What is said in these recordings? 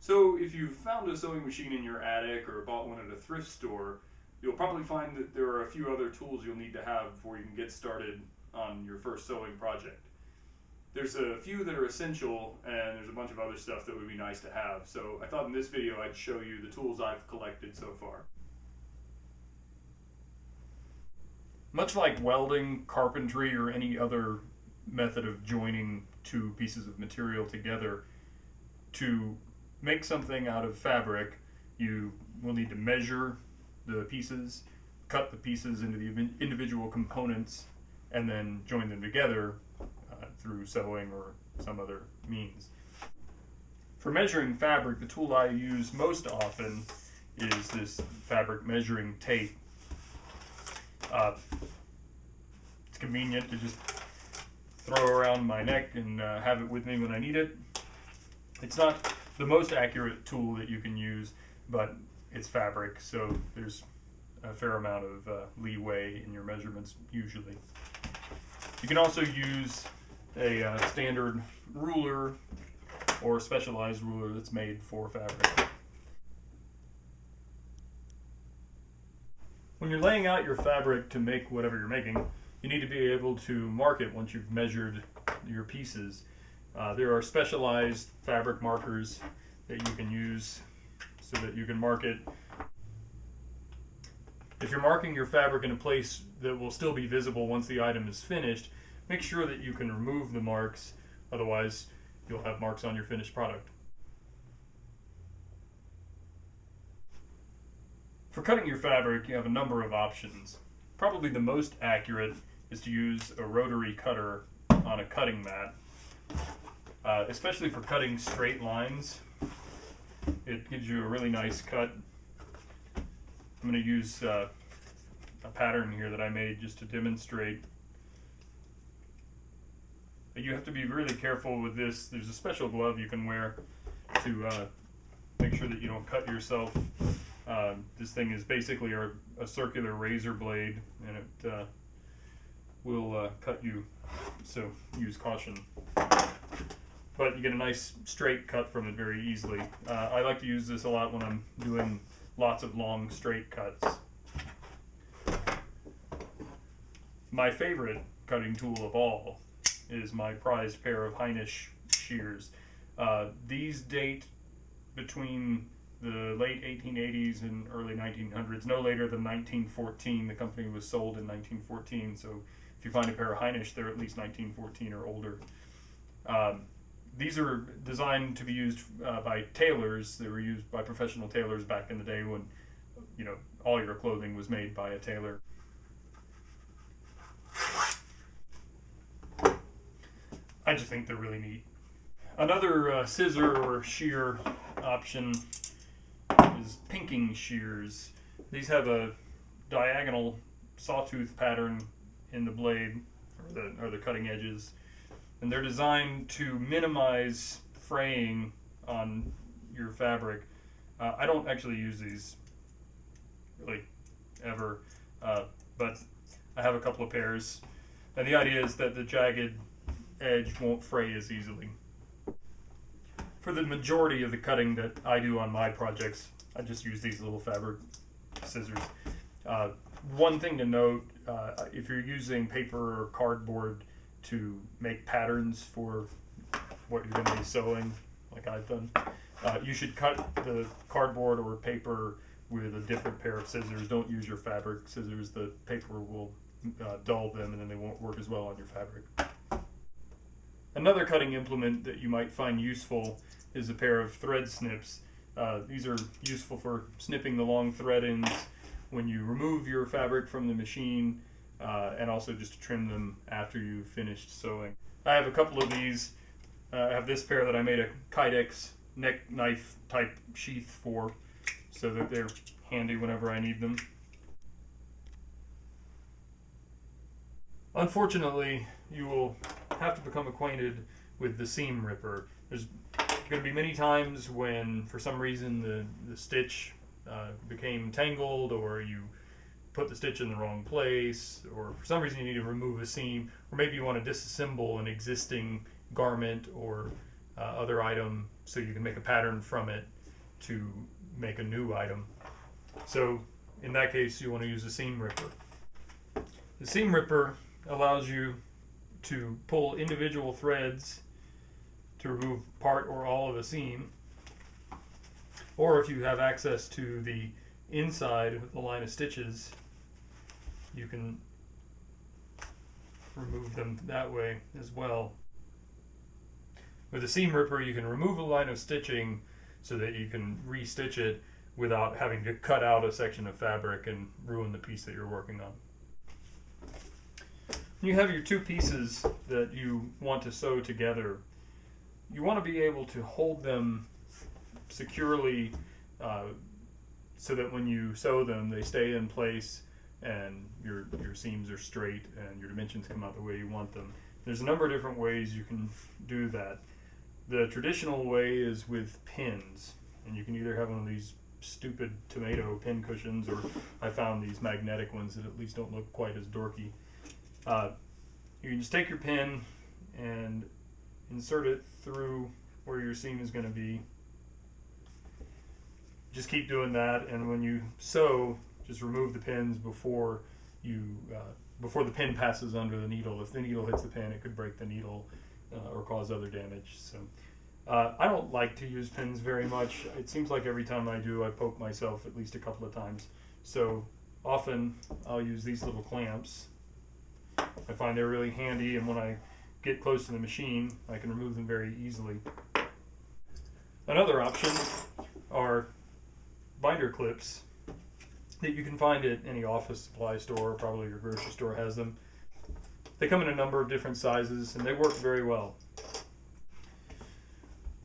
So if you've found a sewing machine in your attic or bought one at a thrift store, you'll probably find that there are a few other tools you'll need to have before you can get started on your first sewing project. There's a few that are essential, and there's a bunch of other stuff that would be nice to have. So I thought in this video I'd show you the tools I've collected so far. Much like welding, carpentry, or any other method of joining two pieces of material together, to make something out of fabric, you will need to measure the pieces, cut the pieces into the individual components, and then join them together through sewing or some other means. For measuring fabric, the tool I use most often is this fabric measuring tape. It's convenient to just throw around my neck and have it with me when I need it. It's not the most accurate tool that you can use, but it's fabric, so there's a fair amount of leeway in your measurements usually. You can also use a standard ruler or a specialized ruler that's made for fabric. When you're laying out your fabric to make whatever you're making, you need to be able to mark it once you've measured your pieces. There are specialized fabric markers that you can use so that you can mark it. If you're marking your fabric in a place that will still be visible once the item is finished, make sure that you can remove the marks, otherwise you'll have marks on your finished product. For cutting your fabric, you have a number of options. Probably the most accurate is to use a rotary cutter on a cutting mat. Especially for cutting straight lines, it gives you a really nice cut. I'm going to use a pattern here that I made just to demonstrate. You have to be really careful with this. There's a special glove you can wear to make sure that you don't cut yourself. This thing is basically a circular razor blade, and it will cut you, so use caution. But you get a nice straight cut from it very easily. I like to use this a lot when I'm doing lots of long straight cuts. My favorite cutting tool of all is my prized pair of Heinisch shears. These date between the late 1880s and early 1900s, no later than 1914. The company was sold in 1914, so if you find a pair of Heinisch, they're at least 1914 or older. These are designed to be used by tailors. They were used by professional tailors back in the day when, you know, all your clothing was made by a tailor. I just think they're really neat. Another scissor or shear option is pinking shears. These have a diagonal sawtooth pattern in the blade, or the cutting edges, and they're designed to minimize fraying on your fabric. I don't actually use these really ever, but I have a couple of pairs, and the idea is that the jagged edge won't fray as easily. For the majority of the cutting that I do on my projects, I just use these little fabric scissors. One thing to note, if you're using paper or cardboard to make patterns for what you're going to be sewing, like I've done, you should cut the cardboard or paper with a different pair of scissors. Don't use your fabric scissors. The paper will dull them, and then they won't work as well on your fabric. Another cutting implement that you might find useful is a pair of thread snips. These are useful for snipping the long thread ends when you remove your fabric from the machine, and also just to trim them after you've finished sewing. I have a couple of these. I have this pair that I made a Kydex neck knife type sheath for, so that they're handy whenever I need them. Unfortunately, you will have to become acquainted with the seam ripper. There's going to be many times when, for some reason, the stitch became tangled, or you put the stitch in the wrong place, or for some reason you need to remove a seam, or maybe you want to disassemble an existing garment or other item so you can make a pattern from it. to make a new item. So in that case, you want to use a seam ripper. The seam ripper allows you to pull individual threads to remove part or all of a seam, or if you have access to the inside with the line of stitches, you can remove them that way as well. With a seam ripper, you can remove a line of stitching so that you can re-stitch it without having to cut out a section of fabric and ruin the piece that you're working on. When you have your two pieces that you want to sew together, you want to be able to hold them securely so that when you sew them, they stay in place and your seams are straight and your dimensions come out the way you want them. There's a number of different ways you can do that. The traditional way is with pins, and you can either have one of these stupid tomato pin cushions, or I found these magnetic ones that at least don't look quite as dorky. You can just take your pin and insert it through where your seam is going to be. Just keep doing that, and when you sew, just remove the pins before the pin passes under the needle. If the needle hits the pin, it could break the needle or cause other damage. So I don't like to use pins very much. It seems like every time I do, I poke myself at least a couple of times. So often I'll use these little clamps. I find they're really handy, and when I get close to the machine, I can remove them very easily. Another option are binder clips that you can find at any office supply store, probably your grocery store has them. They come in a number of different sizes and they work very well.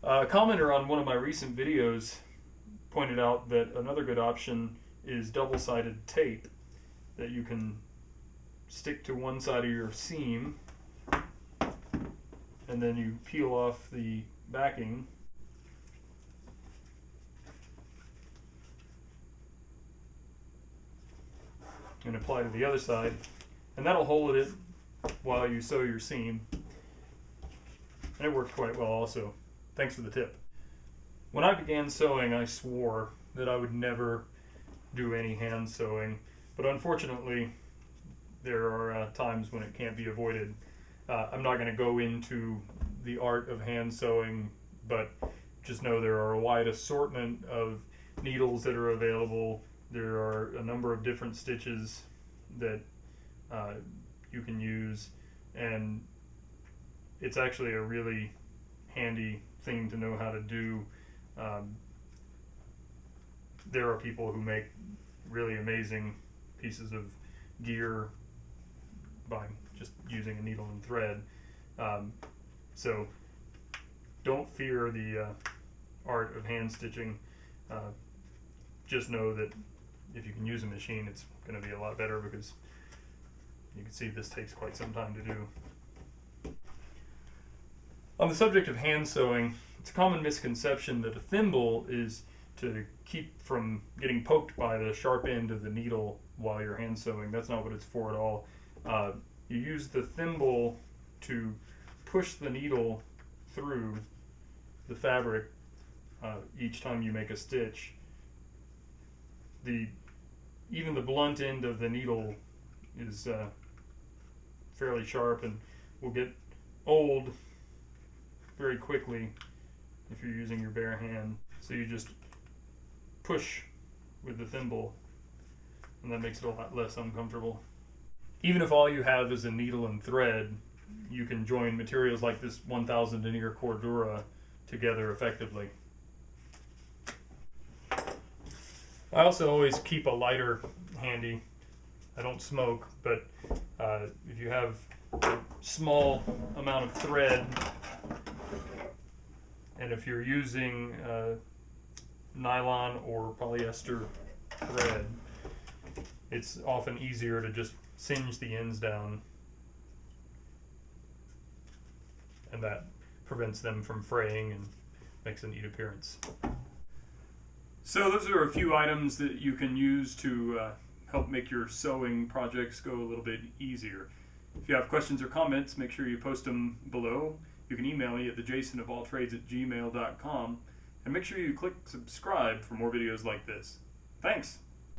A commenter on one of my recent videos pointed out that another good option is double-sided tape that you can stick to one side of your seam, and then you peel off the backing and apply to the other side, and that'll hold it while you sew your seam. And it worked quite well also. Thanks for the tip. When I began sewing, I swore that I would never do any hand sewing, but unfortunately there are times when it can't be avoided. I'm not going to go into the art of hand sewing, but just know there are a wide assortment of needles that are available. There are a number of different stitches that you can use, and it's actually a really handy thing to know how to do. There are people who make really amazing pieces of gear by just using a needle and thread. So don't fear the art of hand stitching. Just know that if you can use a machine, it's going to be a lot better, because you can see this takes quite some time to do. On the subject of hand sewing, it's a common misconception that a thimble is to keep from getting poked by the sharp end of the needle while you're hand sewing. That's not what it's for at all. You use the thimble to push the needle through the fabric each time you make a stitch. Even the blunt end of the needle is fairly sharp and will get old very quickly if you're using your bare hand. So you just push with the thimble, and that makes it a lot less uncomfortable. Even if all you have is a needle and thread, you can join materials like this 1000 denier Cordura together effectively. I also always keep a lighter handy. I don't smoke, but if you have a small amount of thread, and if you're using nylon or polyester thread, it's often easier to just singe the ends down, and that prevents them from fraying and makes a neat appearance. So those are a few items that you can use to help make your sewing projects go a little bit easier. If you have questions or comments, make sure you post them below. You can email me at thejasonofalltrades@gmail.com, and make sure you click subscribe for more videos like this. Thanks!